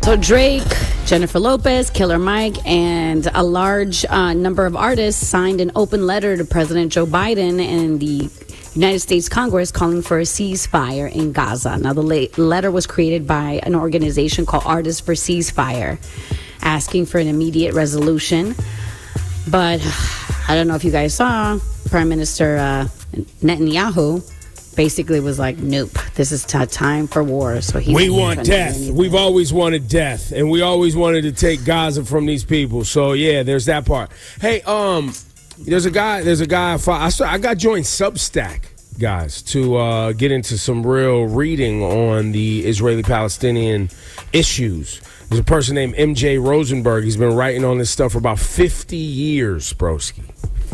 So Drake, Jennifer Lopez, Killer Mike, and a large number of artists signed an open letter to President Joe Biden and the United States Congress calling for a ceasefire in Gaza. Now, the letter was created by an organization called Artists for Ceasefire, asking for an immediate resolution. But I don't know if you guys saw, Prime Minister Netanyahu basically was like, nope, this is time for war. So we want death. We've always wanted death, and we always wanted to take Gaza from these people. So yeah, there's that part. Hey, there's a guy. I got joined Substack, guys, to get into some real reading on the Israeli-Palestinian issues. There's a person named MJ Rosenberg. He's been writing on this stuff for about 50 years, broski.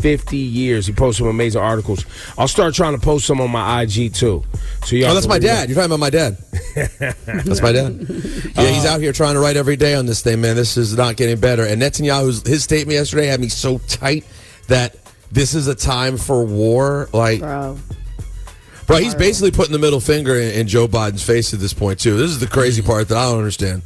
50 years. He posts some amazing articles. I'll start trying to post some on my IG too. So that's my dad. You're talking about my dad. That's my dad. Yeah, he's out here trying to write every day on this thing, man. This is not getting better. And Netanyahu's his statement yesterday had me so tight that this is a time for war. Like, bro, he's basically putting the middle finger in Joe Biden's face at this point too. This is the crazy part that I don't understand.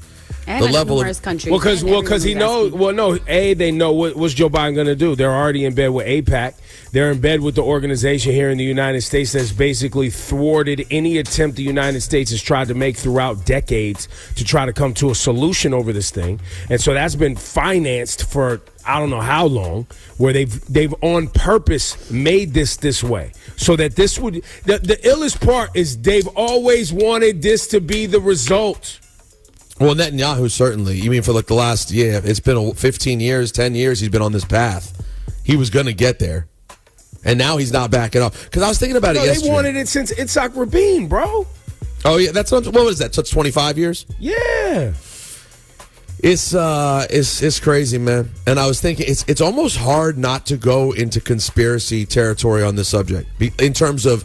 And the level of countries. Because he knows. Well, no. They know what's Joe Biden going to do. They're already in bed with AIPAC. They're in bed with the organization here in the United States that's basically thwarted any attempt the United States has tried to make throughout decades to try to come to a solution over this thing. And so that's been financed for I don't know how long, where they've on purpose made this way so that this would. The illest part is they've always wanted this to be the result. Well, Netanyahu, certainly. You mean for like the last, it's been 15 years, 10 years he's been on this path. He was going to get there. And now he's not backing off. Because I was thinking about it yesterday. They wanted it since Itzhak Rabin, bro. Oh, yeah. What was that? So it's 25 years? Yeah. It's crazy, man. And I was thinking, it's almost hard not to go into conspiracy territory on this subject. In terms of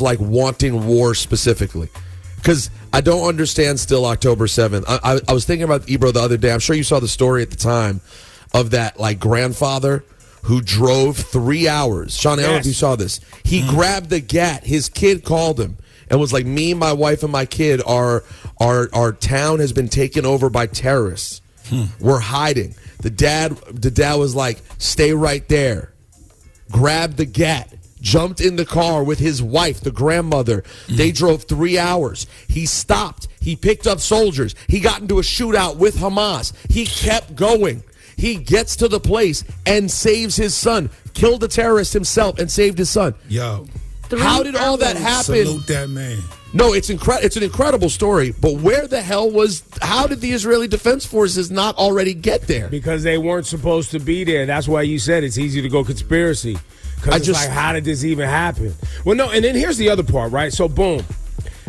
like wanting war specifically. Because I don't understand still October 7th. I was thinking about Ebro the other day. I'm sure you saw the story at the time of that like grandfather who drove 3 hours. Sean, I don't know if you saw this. He grabbed the gat. His kid called him and was like, me, my wife, and my kid, our town has been taken over by terrorists. We're hiding. The dad was like, stay right there. Grabbed the gat. Jumped in the car with his wife, the grandmother. They drove 3 hours. He stopped. He picked up soldiers. He got into a shootout with Hamas. He kept going. He gets to the place and saves his son. Killed the terrorist himself and saved his son. Yo. How did all that happen? Salute that man. No, it's an incredible story. But where the hell how did the Israeli Defense Forces not already get there? Because they weren't supposed to be there. That's why you said it's easy to go conspiracy. Because it's like, how did this even happen? Well, no, and then here's the other part, right? So, boom.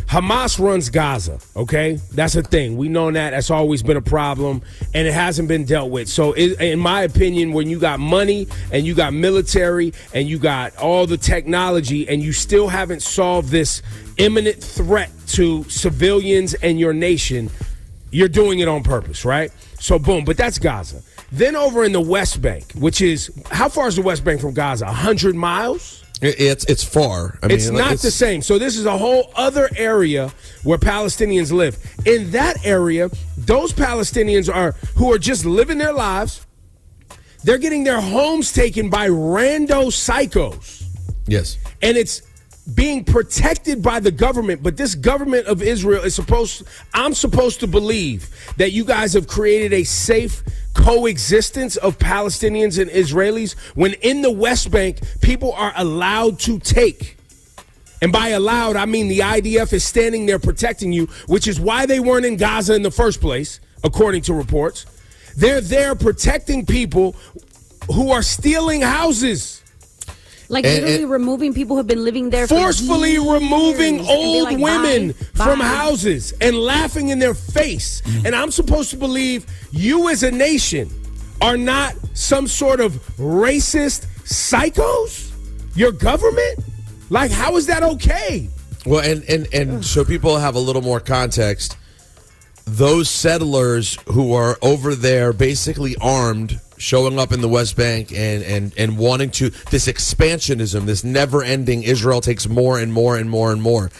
Hamas runs Gaza, okay? That's a thing. We know that. That's always been a problem, and it hasn't been dealt with. So, in my opinion, when you got money and you got military and you got all the technology and you still haven't solved this imminent threat to civilians and your nation, you're doing it on purpose, right? So, boom. But that's Gaza. Then over in the West Bank, which is, how far is the West Bank from Gaza? 100 miles? It's far. It's not the same. So this is a whole other area where Palestinians live. In that area, those Palestinians who are just living their lives. They're getting their homes taken by rando psychos. Yes. And it's being protected by the government, but this government of Israel I'm supposed to believe that you guys have created a safe coexistence of Palestinians and Israelis when in the West Bank, people are allowed to take. And by allowed, I mean the IDF is standing there protecting you, which is why they weren't in Gaza in the first place, according to reports. They're there protecting people who are stealing houses. Like literally removing people who have been living there forcefully for years. Removing old women from houses and laughing in their face. And I'm supposed to believe you as a nation are not some sort of racist psychos? Your government? Like, how is that okay? Well, and so people have a little more context. Those settlers who are over there basically armed, showing up in the West Bank and wanting to, this expansionism, this never-ending Israel takes more and more and more and more.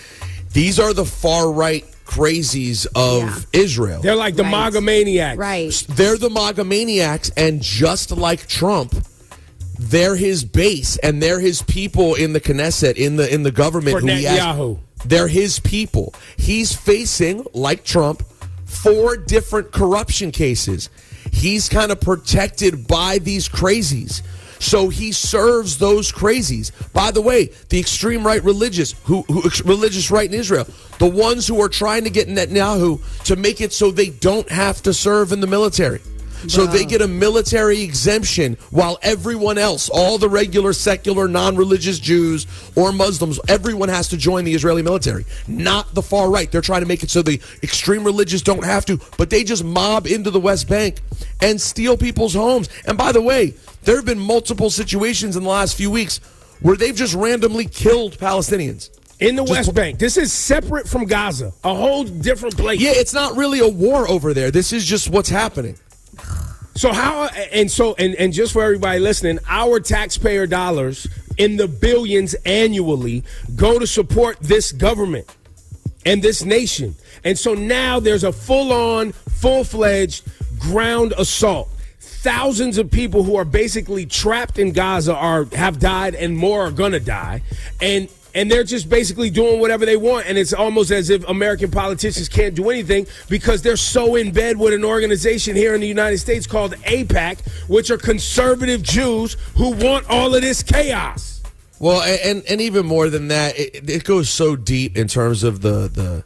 These are the far-right crazies of Israel. They're like the MAGA maniacs. Right. They're the MAGA maniacs, and just like Trump, they're his base, and they're his people in the Knesset, in the government. For Netanyahu. They're his people. He's facing, like Trump, 4 different corruption cases. He's kind of protected by these crazies. So he serves those crazies. By the way, the extreme right religious right in Israel, the ones who are trying to get Netanyahu to make it so they don't have to serve in the military. So they get a military exemption while everyone else, all the regular secular non-religious Jews or Muslims, everyone has to join the Israeli military. Not the far right. They're trying to make it so the extreme religious don't have to, but they just mob into the West Bank and steal people's homes. And by the way, there have been multiple situations in the last few weeks where they've just randomly killed Palestinians. In the West Bank. This is separate from Gaza. A whole different place. Yeah, it's not really a war over there. This is just what's happening. So and just for everybody listening, our taxpayer dollars in the billions annually go to support this government and this nation. And so now there's a full-on, full-fledged ground assault. Thousands of people who are basically trapped in Gaza have died, and more are gonna die. And they're just basically doing whatever they want. And it's almost as if American politicians can't do anything because they're so in bed with an organization here in the United States called AIPAC, which are conservative Jews who want all of this chaos. Well, and even more than that, it goes so deep in terms of the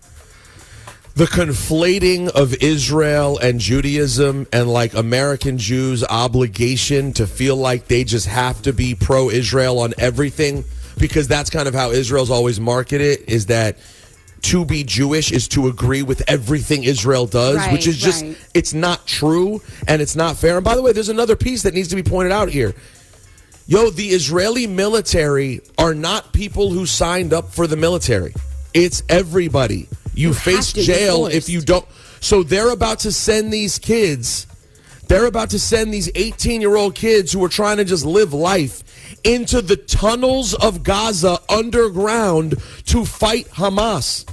conflating of Israel and Judaism and like American Jews' obligation to feel like they just have to be pro-Israel on everything. Because that's kind of how Israel's always marketed it, is that to be Jewish is to agree with everything Israel does, which is just, it's not true and it's not fair. And by the way, there's another piece that needs to be pointed out here. The Israeli military are not people who signed up for the military. It's everybody. You face jail if you don't. So they're about to send these kids, they're about to send these 18-year-old kids who are trying to just live life into the tunnels of Gaza underground to fight Hamas.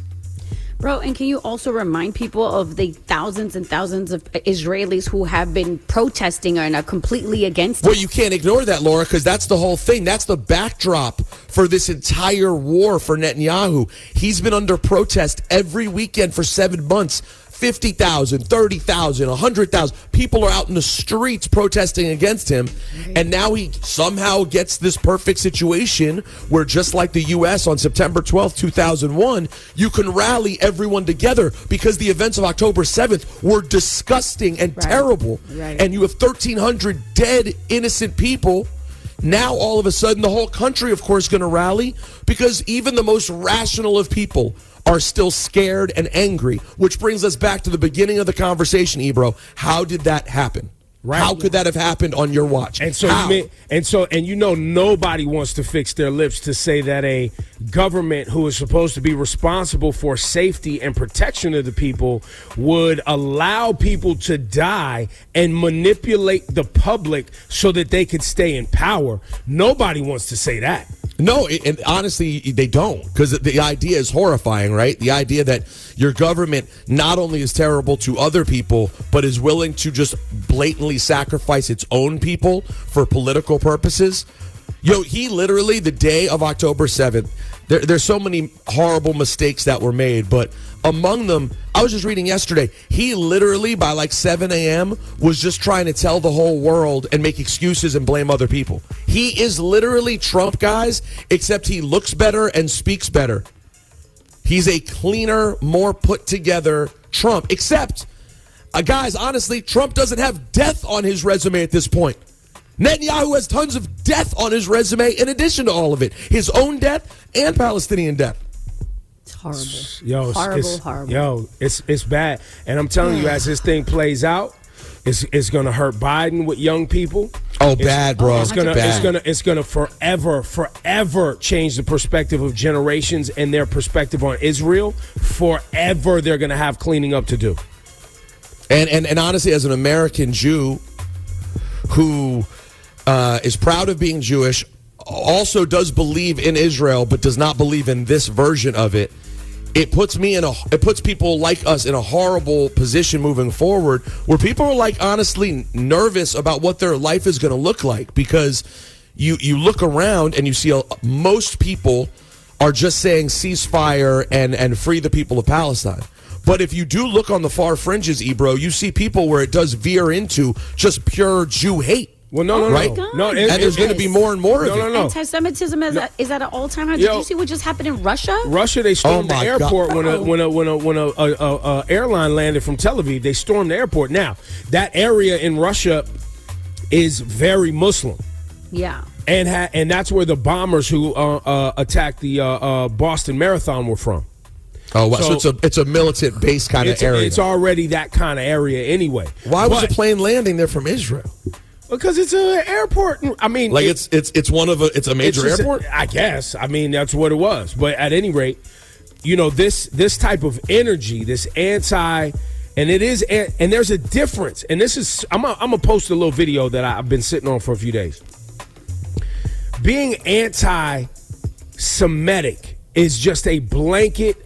Bro, and can you also remind people of the thousands and thousands of Israelis who have been protesting and are completely against it? Well, you can't ignore that, Laura, because that's the whole thing. That's the backdrop for this entire war for Netanyahu. He's been under protest every weekend for 7 months. 50,000, 30,000, 100,000 people are out in the streets protesting against him. And now he somehow gets this perfect situation where, just like the U.S. on September 12th, 2001, you can rally everyone together because the events of October 7th were disgusting and terrible. And you have 1,300 dead, innocent people. Now, all of a sudden, the whole country, of course, is going to rally because even the most rational of people are still scared and angry, which brings us back to the beginning of the conversation, Ebro. How did that happen? Right. How could that have happened on your watch? And so, nobody wants to fix their lips to say that a government who is supposed to be responsible for safety and protection of the people would allow people to die and manipulate the public so that they could stay in power. Nobody wants to say that. No, and honestly, they don't, because the idea is horrifying, right? The idea that your government not only is terrible to other people, but is willing to just blatantly sacrifice its own people for political purposes. He literally, the day of October 7th, there's so many horrible mistakes that were made, but among them, I was just reading yesterday, he literally, by like 7 a.m., was just trying to tell the whole world and make excuses and blame other people. He is literally Trump, guys, except he looks better and speaks better. He's a cleaner, more put together Trump, except, guys, honestly, Trump doesn't have death on his resume at this point. Netanyahu has tons of death on his resume in addition to all of it. His own death and Palestinian death. It's horrible. Horrible. It's bad. And I'm telling you, as this thing plays out, it's going to hurt Biden with young people. Bad, bro. It's gonna forever change the perspective of generations and their perspective on Israel. Forever, they're going to have cleaning up to do. And honestly, as an American Jew who is proud of being Jewish, also does believe in Israel, but does not believe in this version of it, it puts people like us in a horrible position moving forward, where people are like honestly nervous about what their life is going to look like, because you look around and you see most people are just saying ceasefire and free the people of Palestine. But if you do look on the far fringes, Ebro, you see people where it does veer into just pure Jew hate. Well, no. And there's going to be more and more of it. No. Anti-Semitism is at an all-time high. Did you see what just happened in Russia? Russia, they stormed the airport when a airline landed from Tel Aviv. They stormed the airport. Now, that area in Russia is very Muslim. Yeah. And that's where the bombers who attacked the Boston Marathon were from. Oh, wow. So it's a militant base kind of area. It's already that kind of area anyway. Why was a plane landing there from Israel? Because it's an airport. I mean, like it's a major airport. I guess. I mean, that's what it was. But at any rate, this type of energy, this anti, and it is, and there's a difference. And this is, I'm gonna post a little video that I've been sitting on for a few days. Being anti-Semitic is just a blanket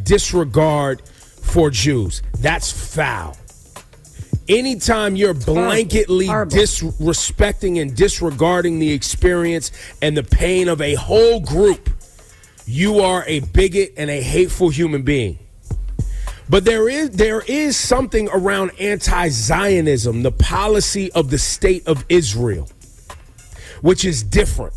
disregard for Jews. That's foul. Anytime you're blanketly disrespecting and disregarding the experience and the pain of a whole group, you are a bigot and a hateful human being. But there is something around anti-Zionism, the policy of the state of Israel, which is different.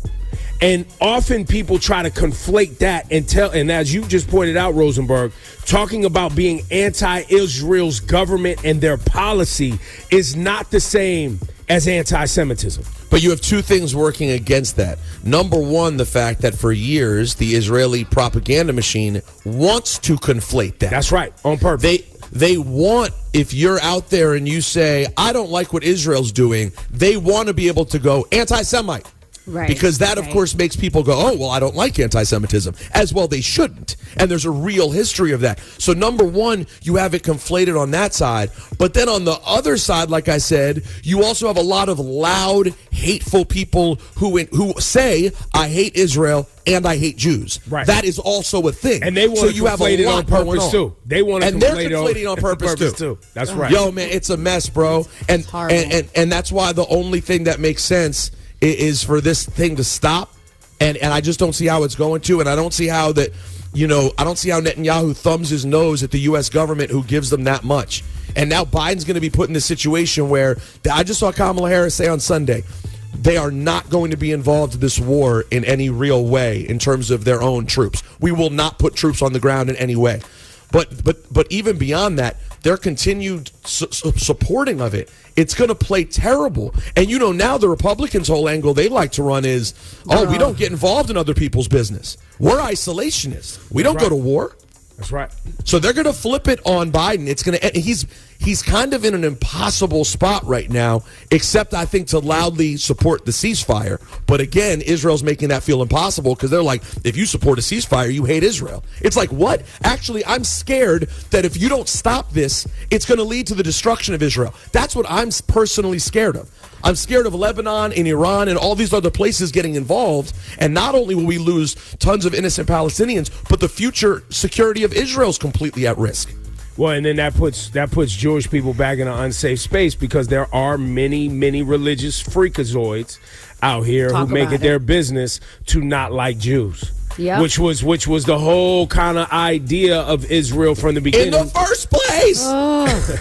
And often people try to conflate that and as you just pointed out, Rosenberg, talking about being anti-Israel's government and their policy is not the same as anti-Semitism. But you have two things working against that. Number one, the fact that for years the Israeli propaganda machine wants to conflate that. That's right, on purpose. They want, if you're out there and you say, I don't like what Israel's doing, they want to be able to go anti-Semite. Right. Because that, of course, makes people go, oh, well, I don't like anti-Semitism. As well, they shouldn't. And there's a real history of that. So, number one, you have it conflated on that side. But then on the other side, like I said, you also have a lot of loud, hateful people who say, I hate Israel and I hate Jews. Right. That is also a thing. And they want to conflate it on purpose, too. They want to conflate it on purpose, too. That's right. Yo, man, it's a mess, bro. And that's why the only thing that makes sense is for this thing to stop, and I just don't see how it's going to, and I don't see how that, I don't see how Netanyahu thumbs his nose at the U.S. government who gives them that much. And now Biden's going to be put in this situation where, I just saw Kamala Harris say on Sunday, they are not going to be involved in this war in any real way in terms of their own troops. We will not put troops on the ground in any way. But even beyond that, their continued supporting of it, it's going to play terrible. And now the Republicans' whole angle they like to run is, we don't get involved in other people's business. We're isolationists. We don't go to war. That's right. So they're going to flip it on Biden. It's going to. He's kind of in an impossible spot right now, except I think to loudly support the ceasefire. But again, Israel's making that feel impossible because they're like, if you support a ceasefire, you hate Israel. It's like, what? Actually, I'm scared that if you don't stop this, it's going to lead to the destruction of Israel. That's what I'm personally scared of. I'm scared of Lebanon and Iran and all these other places getting involved. And not only will we lose tons of innocent Palestinians, but the future security of Israel is completely at risk. Well, and then that puts Jewish people back in an unsafe space because there are many religious freakazoids out here who make it their business to not like Jews. Yep. Which was the whole kind of idea of Israel from the beginning. In the first place.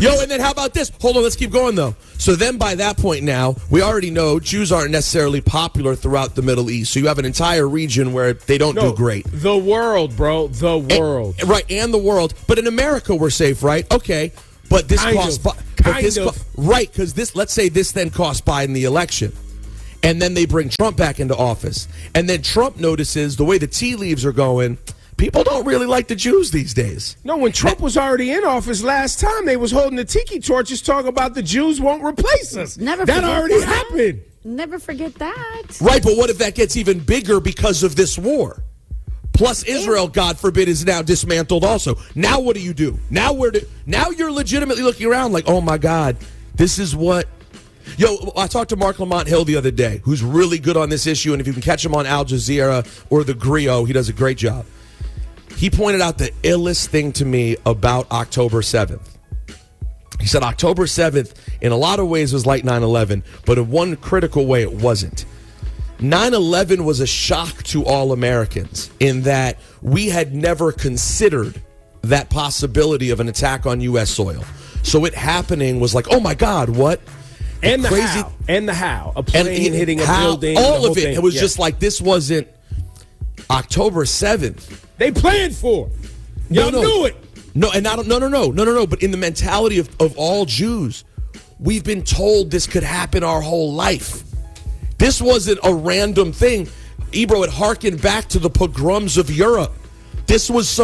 Yo, and then how about this? Hold on, let's keep going, though. So then by that point now, we already know Jews aren't necessarily popular throughout the Middle East. So you have an entire region where they don't do great. The world, bro. The world. And the world. But in America, we're safe, right? Okay. But this costs... Right, because this, let's say this then cost Biden the election. And then they bring Trump back into office. And then Trump notices the way the tea leaves are going, people don't really like the Jews these days. No, when Trump was already in office last time, they was holding the tiki torches talking about the Jews won't replace us. That already happened. Never forget that. Right, but what if that gets even bigger because of this war? Plus Israel, God forbid, is now dismantled also. Now what do you do? Now you're legitimately looking around like, oh my God, this is what... Yo, I talked to Mark Lamont Hill the other day, who's really good on this issue, and if you can catch him on Al Jazeera or the Griot, he does a great job. He pointed out the illest thing to me about October 7th. He said October 7th, in a lot of ways, was like 9/11, but in one critical way, it wasn't. 9/11 was a shock to all Americans in that we had never considered that possibility of an attack on U.S. soil. So it happening was like, oh my God, what? And the how. And the how. A plane hitting a building. All of it. It was just like, this wasn't October 7th. They planned for it. Y'all knew it. No, and no. But in the mentality of all Jews, we've been told this could happen our whole life. This wasn't a random thing. Ebro, it harkened back to the pogroms of Europe. This was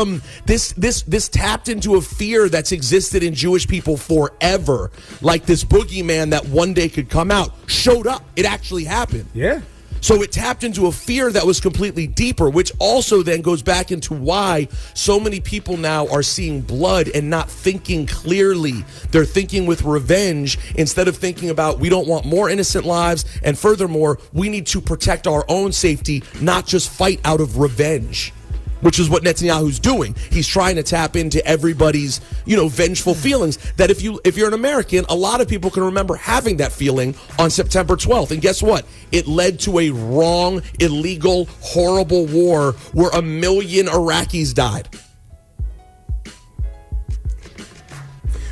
this tapped into a fear that's existed in Jewish people forever. Like this boogeyman that one day could come out, showed up. It actually happened. Yeah. So it tapped into a fear that was completely deeper, which also then goes back into why so many people now are seeing blood and not thinking clearly. They're thinking with revenge instead of thinking about, we don't want more innocent lives, and furthermore, we need to protect our own safety, not just fight out of revenge, which is what Netanyahu's doing. He's trying to tap into everybody's, vengeful feelings. That if you're an American, a lot of people can remember having that feeling on September 12th. And guess what? It led to a wrong, illegal, horrible war where 1 million Iraqis died.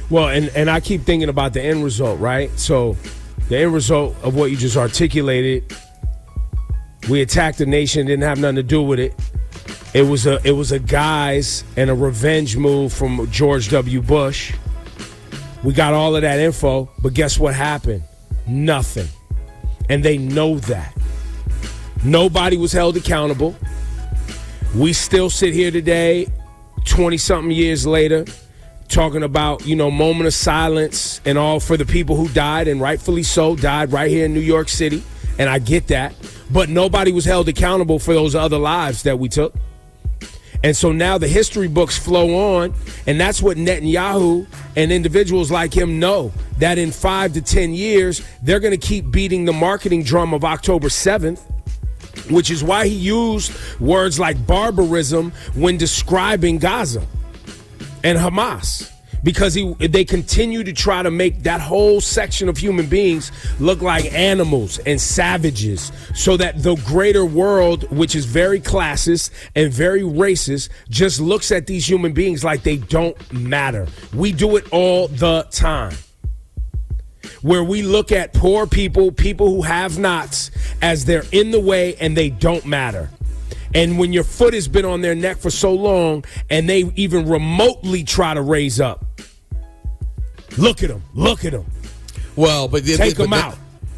Well, and I keep thinking about the end result, right? So the end result of what you just articulated, we attacked a nation, didn't have nothing to do with it. It was a guise and a revenge move from George W. Bush. We got all of that info, but guess what happened? Nothing. And they know that. Nobody was held accountable. We still sit here today, 20-something years later, talking about, moment of silence and all for the people who died, and rightfully so, died right here in New York City. And I get that. But nobody was held accountable for those other lives that we took. And so now the history books flow on, and that's what Netanyahu and individuals like him know, that in 5 to 10 years, they're going to keep beating the marketing drum of October 7th, which is why he used words like barbarism when describing Gaza and Hamas. Because they continue to try to make that whole section of human beings look like animals and savages, so that the greater world, which is very classist and very racist, just looks at these human beings like they don't matter. We do it all the time, where we look at poor people who have nots, as they're in the way and they don't matter. And when your foot has been on their neck for so long and they even remotely try to raise up, look at them. Well, but take them out.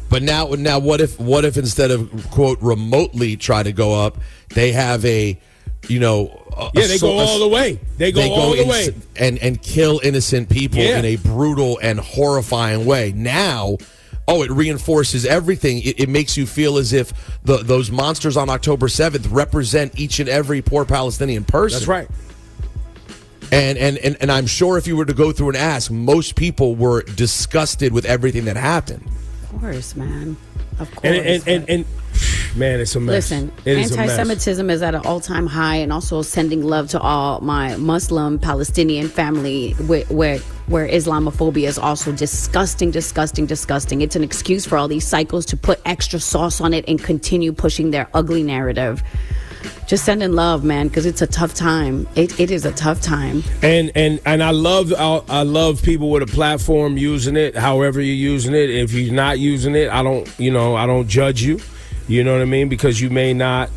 But now, what if instead of quote remotely try to go up, they have they go all the way. They go all the way and kill innocent people in a brutal and horrifying way. Now, it reinforces everything. It makes you feel as if those monsters on October 7th represent each and every poor Palestinian person. That's right. And I'm sure if you were to go through and ask, most people were disgusted with everything that happened. Of course, man. Of course. And man, it's a mess. Listen, anti-Semitism is at an all-time high, and also sending love to all my Muslim Palestinian family where Islamophobia is also disgusting. It's an excuse for all these cycles to put extra sauce on it and continue pushing their ugly narrative. Just sending love, man, because it's a tough time. It is a tough time. And I love people with a platform using it, however you're using it. If you're not using it, I don't judge you. You know what I mean? Because you may not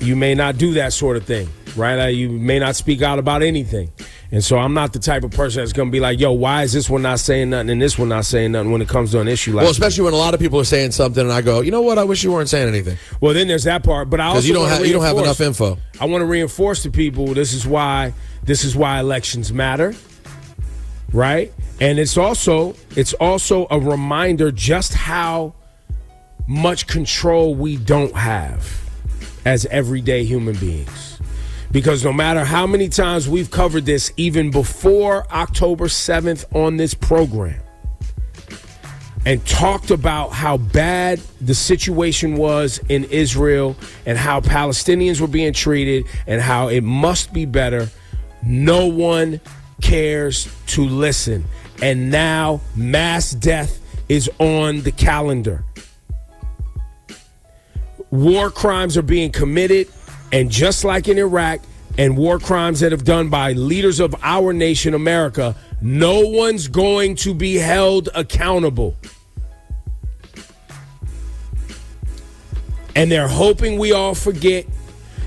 do that sort of thing, right? You may not speak out about anything. And so I'm not the type of person that's going to be like, yo, why is this one not saying nothing and this one not saying nothing when it comes to an issue like that? Well, especially when a lot of people are saying something and I go, you know what, I wish you weren't saying anything. Well, then there's that part. But I also you don't have enough info. I want to reinforce to people this is why elections matter, right? And it's also a reminder just how much control we don't have as everyday human beings. Because no matter how many times we've covered this, even before October 7th on this program, and talked about how bad the situation was in Israel and how Palestinians were being treated and how it must be better, no one cares to listen. And now mass death is on the calendar. War crimes are being committed, and just like in Iraq, and war crimes that have done by leaders of our nation, America, no one's going to be held accountable. And they're hoping we all forget.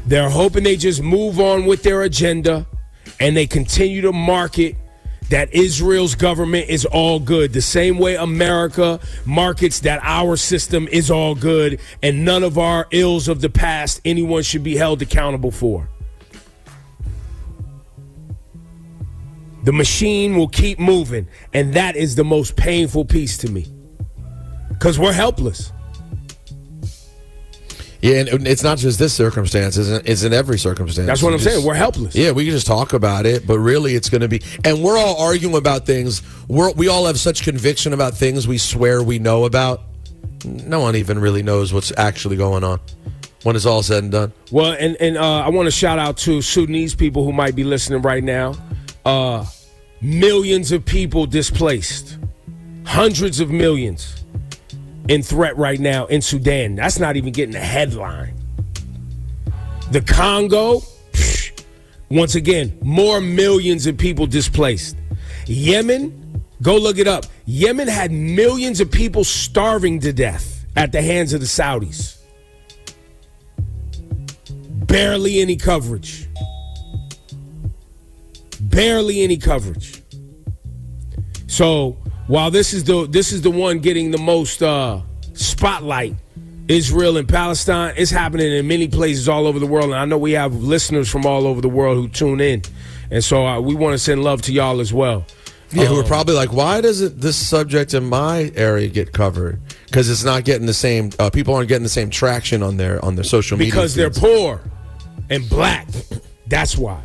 They're hoping they just move on with their agenda, and they continue to market that Israel's government is all good, the same way America markets that our system is all good and none of our ills of the past anyone should be held accountable for. The machine will keep moving, and that is the most painful piece to me, because we're helpless. Yeah, and it's not just this circumstance. It's in every circumstance. That's what I'm saying. We're helpless. Yeah, we can just talk about it, but really it's going to be... And we're all arguing about things. We all have such conviction about things we swear we know about. No one even really knows what's actually going on when it's all said and done. Well, and I want to shout out to Sudanese people who might be listening right now. Millions of people displaced. Hundreds of millions in threat right now in Sudan. That's not even getting a headline. The Congo, once again, more millions of people displaced. Yemen, go look it up. Yemen had millions of people starving to death at the hands of the Saudis. Barely any coverage. Barely any coverage. So while this is the one getting the most spotlight, Israel and Palestine, it's happening in many places all over the world. And I know we have listeners from all over the world who tune in. And so we want to send love to y'all as well. Yeah, who are probably like, why doesn't this subject in my area get covered? Because it's not getting the same, people aren't getting the same traction on their social media. Because they're poor and black. That's why.